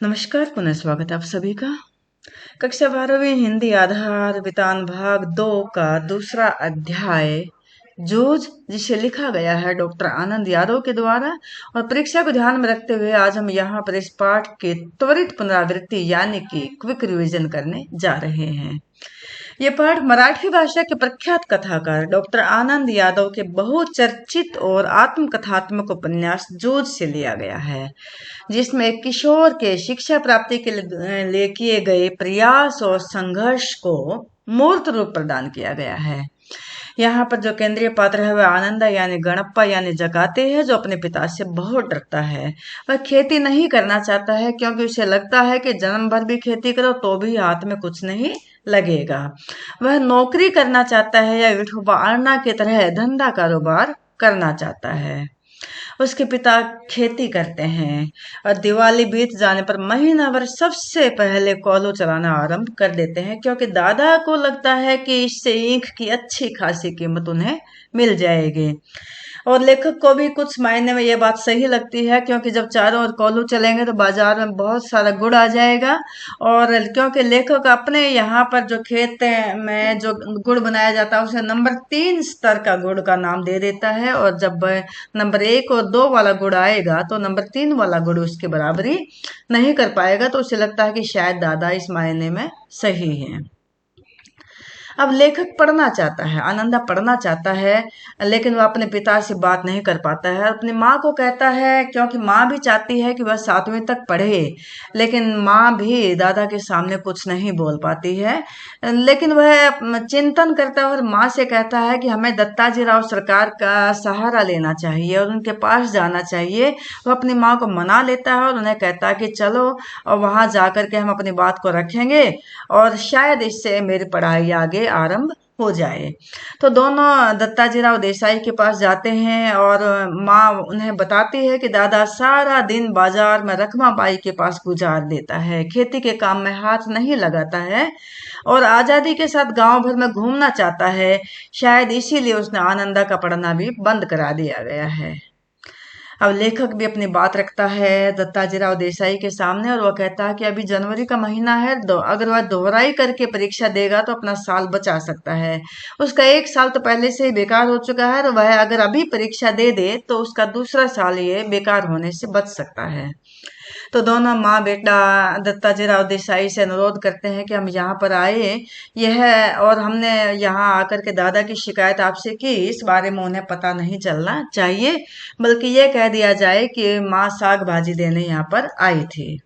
नमस्कार, पुनः स्वागत है आप सभी का। कक्षा 12वीं हिंदी आधार वितान भाग 2 का दूसरा अध्याय जूझ, जिसे लिखा गया है डॉक्टर आनंद यादव के द्वारा। और परीक्षा को ध्यान में रखते हुए आज हम यहाँ पर इस पाठ की त्वरित पुनरावृत्ति यानी कि क्विक रिवीजन करने जा रहे हैं। ये पाठ मराठी भाषा के प्रख्यात कथाकार डॉक्टर आनंद यादव के बहुचर्चित और आत्मकथात्मक उपन्यास जूझ से लिया गया है, जिसमें एक किशोर के शिक्षा प्राप्ति के लिए किए गए प्रयास और संघर्ष को मूर्त रूप प्रदान किया गया है। यहाँ पर जो केंद्रीय पात्र है वह आनंद यानी गणप्पा यानी जगाते हैं, जो अपने पिता से बहुत डरता है। वह खेती नहीं करना चाहता है क्योंकि उसे लगता है कि जन्म भर भी खेती करो तो भी हाथ में कुछ नहीं लगेगा। वह नौकरी करना चाहता है या विठोबा अन्ना की तरह धंधा कारोबार करना चाहता है। उसके पिता खेती करते हैं और दिवाली बीत जाने पर महीना भर सबसे पहले कोल्हू चलाना आरंभ कर देते हैं, क्योंकि दादा को लगता है कि इससे ईंख की अच्छी खासी कीमत उन्हें मिल जाएगी। और लेखक को भी कुछ मायने में ये बात सही लगती है, क्योंकि जब चारों ओर कोल्हू चलेंगे तो बाजार में बहुत सारा गुड़ आ जाएगा। और क्योंकि लेखक अपने यहाँ पर जो खेत में जो गुड़ बनाया जाता है उसे नंबर 3 स्तर का गुड़ का नाम दे देता है, और जब नंबर 1 और 2 वाला गुड़ आएगा तो नंबर 3 वाला गुड़ उसकी बराबरी नहीं कर पाएगा। तो उसे लगता है कि शायद दादा इस मायने में सही है। अब लेखक पढ़ना चाहता है, आनंदा पढ़ना चाहता है, लेकिन वह अपने पिता से बात नहीं कर पाता है। अपनी माँ को कहता है, क्योंकि माँ भी चाहती है कि वह 7वीं तक पढ़े, लेकिन माँ भी दादा के सामने कुछ नहीं बोल पाती है। लेकिन वह चिंतन करता है और माँ से कहता है कि हमें दत्ताजी राव सरकार का सहारा लेना चाहिए और उनके पास जाना चाहिए। वह अपनी माँ को मना लेता है और उन्हें कहता है कि चलो और वहां जाकर के हम अपनी बात को रखेंगे और शायद इससे मेरी पढ़ाई आगे आरंभ हो जाए। तो दोनों दत्ताजी राव देसाई के पास जाते हैं और माँ उन्हें बताती है कि दादा सारा दिन बाजार में रखमा बाई के पास गुजार देता है, खेती के काम में हाथ नहीं लगाता है और आजादी के साथ गांव भर में घूमना चाहता है। शायद इसीलिए उसने आनंदा का पढ़ना भी बंद करा दिया गया है। अब लेखक भी अपनी बात रखता है दत्ताजी राव देसाई के सामने और वह कहता है कि अभी जनवरी का महीना है, अगर वह दोहराई करके परीक्षा देगा तो अपना साल बचा सकता है। उसका एक साल तो पहले से ही बेकार हो चुका है और वह अगर अभी परीक्षा दे दे तो उसका दूसरा साल ये बेकार होने से बच सकता है। तो दोनों माँ बेटा दत्ताजी राव देसाई से अनुरोध करते हैं कि हम यहाँ पर आए, यह और हमने यहाँ आकर के दादा की शिकायत आपसे की, इस बारे में उन्हें पता नहीं चलना चाहिए, बल्कि ये कह दिया जाए कि माँ साग भाजी देने यहाँ पर आई थी।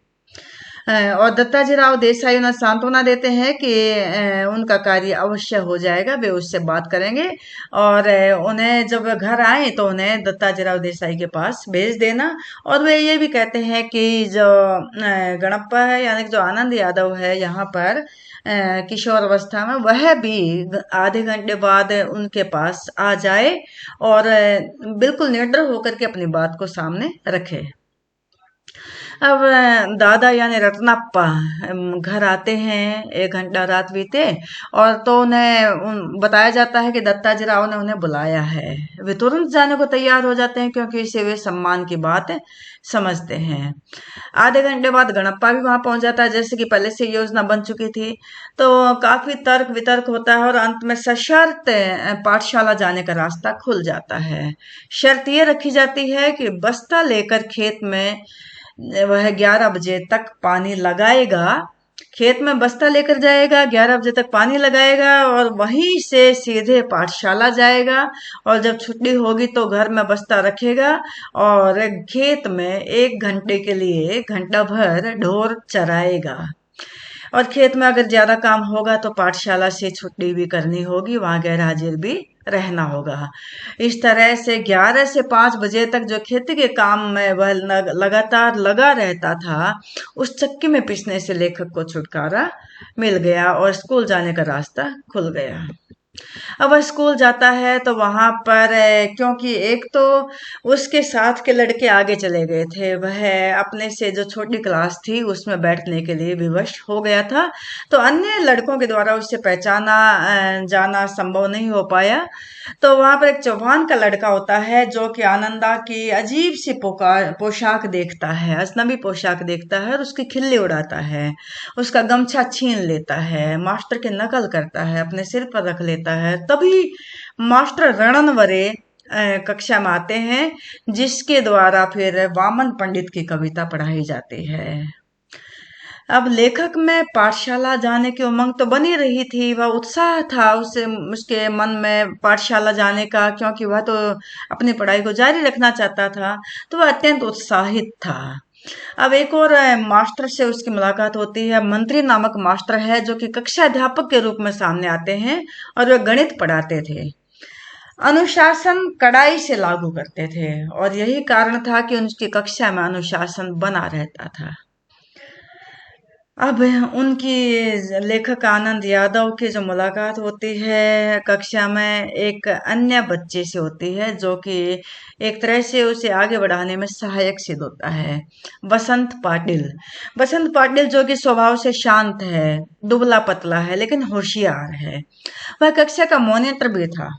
और दत्ताजी राव देसाई उन्हें सांत्वना देते हैं कि उनका कार्य अवश्य हो जाएगा, वे उससे बात करेंगे और उन्हें जब घर आए तो उन्हें दत्ताजी राव देसाई के पास भेज देना। और वे ये भी कहते हैं कि जो गणप्पा है यानी कि जो आनंद यादव है यहाँ पर किशोर अवस्था में, वह भी आधे घंटे बाद उनके पास आ जाए और बिल्कुल निडर होकर के अपनी बात को सामने रखे। अब दादा यानी रत्नप्पा घर आते हैं, 1 घंटा रात बीते और तो उन्हें बताया जाता है कि दत्ताजी राव ने उन्हें बुलाया है। वे तुरंत जाने को तैयार हो जाते हैं क्योंकि इसे वे सम्मान की बात समझते हैं। आधे घंटे बाद गणप्पा भी वहां पहुंच जाता है, जैसे कि पहले से योजना बन चुकी थी। तो काफी तर्क वितर्क होता है और अंत में सशर्त पाठशाला जाने का रास्ता खुल जाता है। शर्त ये रखी जाती है कि बस्ता लेकर खेत में वह 11 बजे तक पानी लगाएगा, खेत में बस्ता लेकर जाएगा, 11 बजे तक पानी लगाएगा और वहीं से सीधे पाठशाला जाएगा और जब छुट्टी होगी तो घर में बस्ता रखेगा और खेत में 1 घंटे के लिए 1 घंटा भर ढोर चराएगा। और खेत में अगर ज्यादा काम होगा तो पाठशाला से छुट्टी भी करनी होगी, वहां गैर हाजिर भी रहना होगा। इस तरह से 11 से 5 बजे तक जो खेती के काम में वह लगातार लगा रहता था, उस चक्की में पिसने से लेखक को छुटकारा मिल गया और स्कूल जाने का रास्ता खुल गया। अब वह स्कूल जाता है तो वहां पर क्योंकि एक तो उसके साथ के लड़के आगे चले गए थे, वह अपने से जो छोटी क्लास थी उसमें बैठने के लिए विवश हो गया था, तो अन्य लड़कों के द्वारा उससे पहचाना जाना संभव नहीं हो पाया। तो वहां पर एक चौहान का लड़का होता है जो कि आनंदा की अजीब सी पोशाक देखता है, अजनबी पोशाक देखता है और उसकी खिल्ली उड़ाता है, उसका गमछा छीन लेता है, मास्टर की नकल करता है, अपने सिर पर रख लेता है। तभी मास्टर रणनवरे कक्षा में आते हैं, जिसके द्वारा फिर वामन पंडित की कविता पढ़ाई जाती है। अब लेखक में पाठशाला जाने की उमंग तो बनी रही थी, वह उत्साह था उसे उसके मन में पाठशाला जाने का, क्योंकि वह तो अपनी पढ़ाई को जारी रखना चाहता था, तो वह अत्यंत उत्साहित था। अब एक और मास्टर से उसकी मुलाकात होती है। मंत्री नामक मास्टर है जो कि कक्षा अध्यापक के रूप में सामने आते हैं और वे गणित पढ़ाते थे, अनुशासन कड़ाई से लागू करते थे, और यही कारण था कि उनकी कक्षा में अनुशासन बना रहता था। अब उनकी लेखक आनंद यादव की जो मुलाकात होती है कक्षा में एक अन्य बच्चे से होती है, जो कि एक तरह से उसे आगे बढ़ाने में सहायक सिद्ध होता है, बसंत पाटिल। बसंत पाटिल जो कि स्वभाव से शांत है, दुबला पतला है, लेकिन होशियार है। वह कक्षा का मॉनिटर भी था।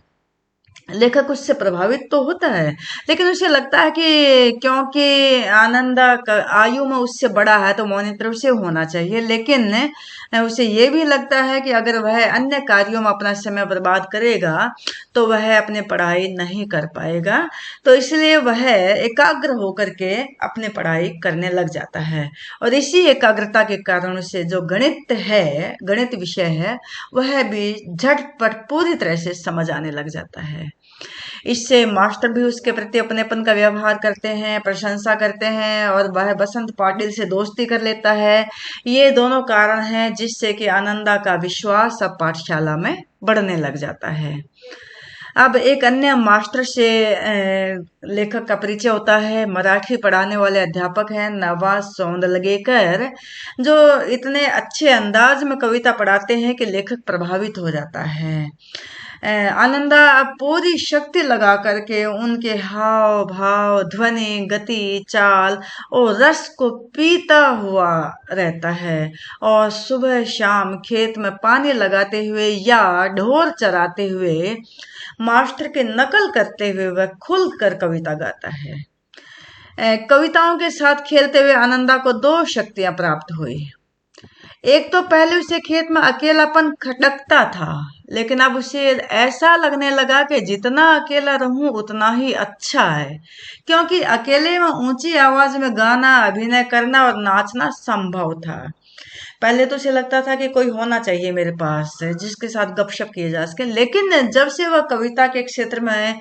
लेखक उससे प्रभावित तो होता है, लेकिन उसे लगता है कि क्योंकि आनंदा आयु में उससे बड़ा है तो मॉनिटर उसे होना चाहिए, लेकिन उसे ये भी लगता है कि अगर वह अन्य कार्यों में अपना समय बर्बाद करेगा तो वह अपनी पढ़ाई नहीं कर पाएगा, तो इसलिए वह एकाग्र होकर के अपनी पढ़ाई करने लग जाता है। और इसी एकाग्रता के कारण उसे जो गणित है, गणित विषय है, वह भी झटपट पूरी तरह से समझ आने लग जाता है। इससे मास्टर भी उसके प्रति अपनेपन का व्यवहार करते हैं, प्रशंसा करते हैं, और वह बसंत पाटिल से दोस्ती कर लेता है। ये दोनों कारण हैं जिससे कि आनंदा का विश्वास अब पाठशाला में बढ़ने लग जाता है। अब एक अन्य मास्टर से लेखक का परिचय होता है। मराठी पढ़ाने वाले अध्यापक हैं नवा सोंदलगेकर, जो इतने अच्छे अंदाज में कविता पढ़ाते हैं कि लेखक प्रभावित हो जाता है। आनंदा अब पूरी शक्ति लगा करके उनके हाव भाव, ध्वनि, गति, चाल और रस को पीता हुआ रहता है, और सुबह शाम खेत में पानी लगाते हुए या ढोर चराते हुए, मास्टर की नकल करते हुए वह खुल कर कविता गाता है। कविताओं के साथ खेलते हुए आनंदा को दो शक्तियां प्राप्त हुई। एक तो पहले उसे खेत में अकेलापन खटकता था, लेकिन अब उसे ऐसा लगने लगा कि जितना अकेला रहूं उतना ही अच्छा है, क्योंकि अकेले में ऊंची आवाज में गाना, अभिनय करना और नाचना संभव था। पहले तो उसे लगता था कि कोई होना चाहिए मेरे पास जिसके साथ गपशप किए जा सके, लेकिन जब से वह कविता के क्षेत्र में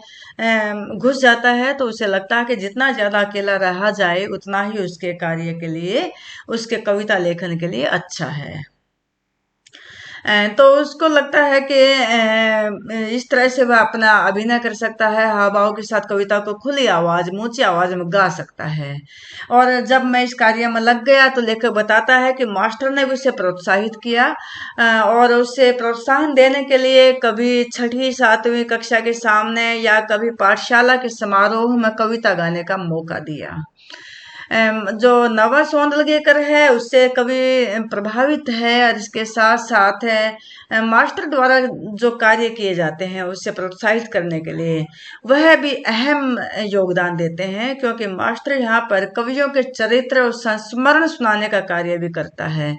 घुस जाता है तो उसे लगता है कि जितना ज्यादा अकेला रहा जाए उतना ही उसके कार्य के लिए, उसके कविता लेखन के लिए अच्छा है। तो उसको लगता है कि इस तरह से वह अपना अभिनय कर सकता है, हाव भाव के साथ कविता को खुली आवाज, ऊंची आवाज में गा सकता है। और जब मैं इस कार्य में लग गया तो लेखक बताता है कि मास्टर ने भी उसे प्रोत्साहित किया, और उसे प्रोत्साहन देने के लिए कभी छठी सातवीं कक्षा के सामने या कभी पाठशाला के समारोह में कविता गाने का मौका दिया। जो नवा सोंदलगेकर है उससे कवि प्रभावित है, और इसके साथ साथ है मास्टर द्वारा जो कार्य किए जाते हैं उससे प्रोत्साहित करने के लिए वह भी अहम योगदान देते हैं, क्योंकि मास्टर यहाँ पर कवियों के चरित्र और संस्मरण सुनाने का कार्य भी करता है,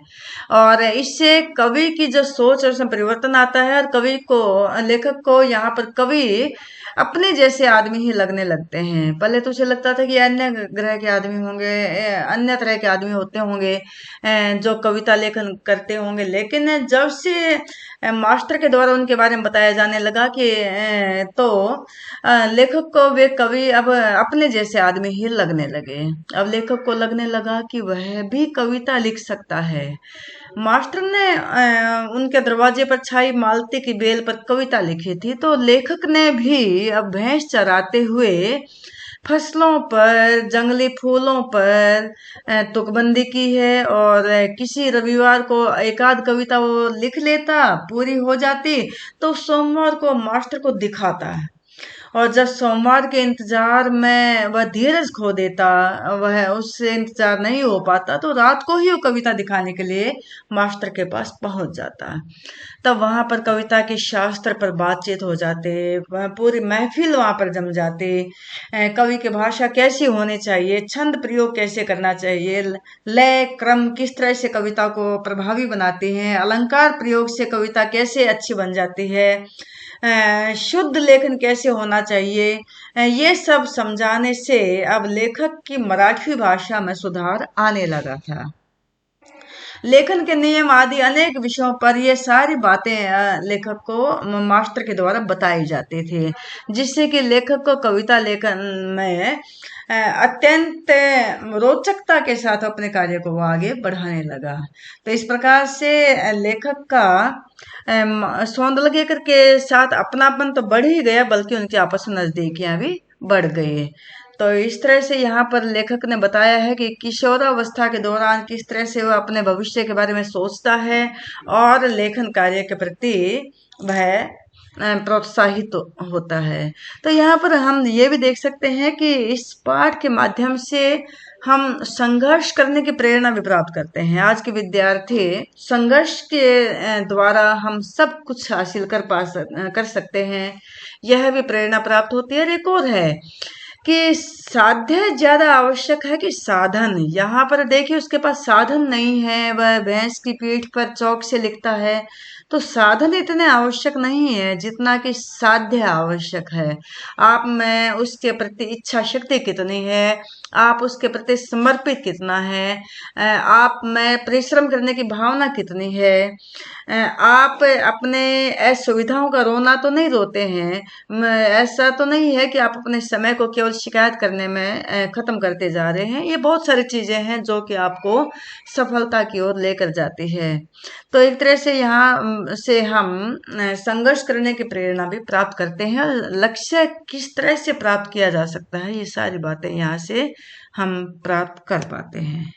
और इससे कवि की जो सोच और उसमें परिवर्तन आता है, और कवि को, लेखक को यहाँ पर कवि अपने जैसे आदमी ही लगने लगते हैं। पहले तो उसे लगता था कि अन्य ग्रह के आदमी होंगे, अन्य तरह के आदमी होते होंगे जो कविता लेखन करते होंगे, लेकिन जब से मास्टर के द्वारा उनके बारे में बताया जाने लगा कि तो लेखक को वे कवि अब अपने जैसे आदमी ही लगने लगे। अब लेखक को लगने लगा कि वह भी कविता लिख सकता है। मास्टर ने उनके दरवाजे पर छाई मालती की बेल पर कविता लिखी थी, तो लेखक ने भी अब भैंस चराते हुए फसलों पर, जंगली फूलों पर तुकबंदी की है। और किसी रविवार को एक आध कविता वो लिख लेता, पूरी हो जाती, तो सोमवार को मास्टर को दिखाता है। और जब सोमवार के इंतजार में वह धीरज खो देता, वह उससे इंतजार नहीं हो पाता, तो रात को ही वो कविता दिखाने के लिए मास्टर के पास पहुंच जाता। तब वहां पर कविता के शास्त्र पर बातचीत हो जाते, पूरी महफिल वहां पर जम जाती। कवि की भाषा कैसी होनी चाहिए, छंद प्रयोग कैसे करना चाहिए, लय क्रम किस तरह से कविता को प्रभावी बनाती हैं, अलंकार प्रयोग से कविता कैसे अच्छी बन जाती है, शुद्ध लेखन कैसे होना चाहिए, ये सब समझाने से अब लेखक की मराठी भाषा में सुधार आने लगा था। लेखन के नियम आदि अनेक विषयों पर ये सारी बातें लेखक को मास्टर के द्वारा बताई जाती थी, जिससे कि लेखक को कविता लेखन में अत्यंत रोचकता के साथ अपने कार्य को वो आगे बढ़ाने लगा। तो इस प्रकार से लेखक का सौंदर्यकर के साथ अपनापन तो बढ़ ही गया, बल्कि उनकी आपस में नजदीकियां भी बढ़ गई। तो इस तरह से यहाँ पर लेखक ने बताया है कि किशोरावस्था के दौरान किस तरह से वह अपने भविष्य के बारे में सोचता है और लेखन कार्य के प्रति वह प्रोत्साहित होता है। तो यहाँ पर हम ये भी देख सकते हैं कि इस पाठ के माध्यम से हम संघर्ष करने की प्रेरणा भी प्राप्त करते हैं। आज के विद्यार्थी संघर्ष के द्वारा हम सब कुछ हासिल कर सकते हैं, यह भी प्रेरणा प्राप्त होती है। और एक और है कि साध्य ज्यादा आवश्यक है कि साधन। यहाँ पर देखिए उसके पास साधन नहीं है, वह भैंस की पीठ पर चौक से लिखता है, तो साधन इतने आवश्यक नहीं है जितना कि साध्य आवश्यक है। आप में उसके प्रति इच्छा शक्ति कितनी है, आप उसके प्रति समर्पित कितना है, आप में परिश्रम करने की भावना कितनी है, आप अपने असुविधाओं का रोना तो नहीं रोते हैं, ऐसा तो नहीं है कि आप अपने समय को केवल शिकायत करने में खत्म करते जा रहे हैं। ये बहुत सारी चीजें हैं जो कि आपको सफलता की ओर लेकर जाती है। तो एक तरह से यहाँ से हम संघर्ष करने की प्रेरणा भी प्राप्त करते हैं। लक्ष्य किस तरह से प्राप्त किया जा सकता है, ये सारी बातें यहाँ से हम प्राप्त कर पाते हैं।